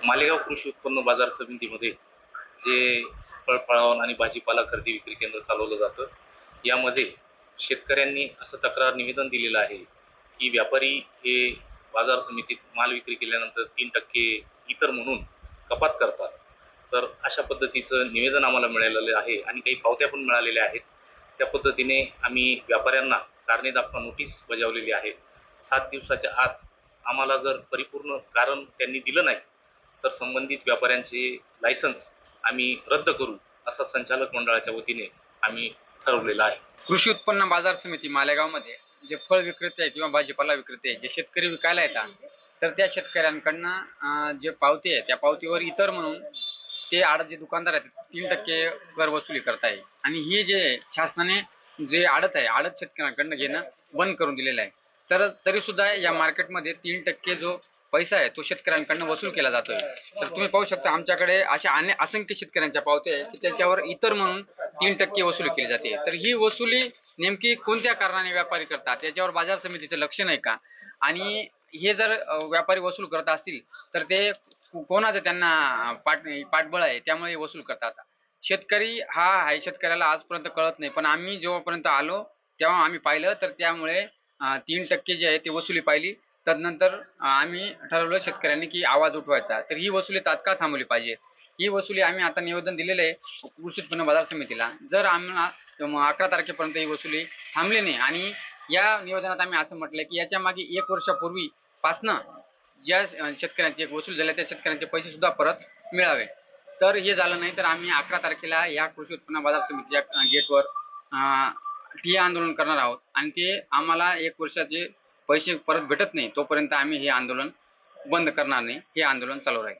मालेगाव कृषी उत्पन्न बाजार समितीमध्ये जे फळफळावळ आणि भाजीपाला खरेदी विक्री केंद्र चालवलं जातं, यामध्ये शेतकऱ्यांनी असं तक्रार निवेदन दिलेलं आहे की व्यापारी हे बाजार समितीत माल विक्री केल्यानंतर 3% इतर म्हणून कपात करतात. तर अशा पद्धतीचं निवेदन आम्हाला मिळालेलं आहे आणि काही पावत्या पण मिळालेल्या आहेत. त्या पद्धतीने आम्ही व्यापाऱ्यांना कारणे दाखवा नोटीस बजावलेली आहे. 7 दिवसाच्या आत आम्हाला जर परिपूर्ण कारण त्यांनी दिलं नाही, तर संबंधित व्यापाऱ्यांचे लायसन्स आम्ही रद्द करू, असा संचालक मंडळाच्या वतीने आम्ही ठरवलेलं आहे. कृषी उत्पन्न बाजार समिती मालेगावमध्ये जे फळ विक्रेते आहे किंवा भाजीपाला विक्रेते जे शेतकरी विकायला येतात, तर त्या शेतकऱ्यांकडनं जे पावती आहे त्या पावतीवर इतर म्हणून ते जे दुकानदार आहेत 3% कर वसुली करताय आणि ही जे शासनाने जे आडत आहे आडत शेतकऱ्यांकडनं घेणं बंद करून दिलेलं आहे. तर तरी सुद्धा या मार्केटमध्ये 3% जो पैसा आहे तो शेतकऱ्यांकडनं वसूल केला जातोय. तर तुम्ही पाहू शकता आमच्याकडे अशा असंख्य शेतकऱ्यांच्या पावत्या आहे की त्याच्यावर इतर म्हणून 3% वसुली केली जाते. तर ही वसुली नेमकी कोणत्या कारणाने व्यापारी करतात याच्यावर बाजार समितीचं लक्ष नाही का? आणि हे जर व्यापारी वसूल करत असतील तर ते कोणाचं त्यांना पाठबळ आहे त्यामुळे वसूल करतात. शेतकरी हा आहे, शेतकऱ्याला आजपर्यंत कळत नाही, पण आम्ही जेव्हापर्यंत आलो तेव्हा आम्ही पाहिलं तर त्यामुळे 3% जे आहे ते वसुली पाहिली. तदनंतर आम्ही ठरवलं शेतकऱ्यांनी की आवाज उठवायचा, तर ही वसुली तात्काळ थांबवली पाहिजे. ही वसुली आम्ही आता निवेदन दिलेलं आहे कृषी उत्पन्न बाजार समितीला. जर आम्हाला 11 तारखेपर्यंत ही वसुली थांबली नाही आणि या निवेदनात आम्ही असं म्हटलंय की याच्या मागे 1 वर्षापूर्वी पासनं ज्या शेतकऱ्यांचे वसूल झाले त्या शेतकऱ्यांचे पैसे सुद्धा परत मिळावे. तर हे झालं नाही तर आम्ही 11 तारखेला या कृषी उत्पन्न बाजार समितीच्या गेटवर ठिय्या आंदोलन करणार आहोत आणि ते आम्हाला 1 वर्षाचे पैसे परत भेटत नाही तोपर्यंत आम्ही हे आंदोलन बंद करणार नाही. हे आंदोलन चालू राहील.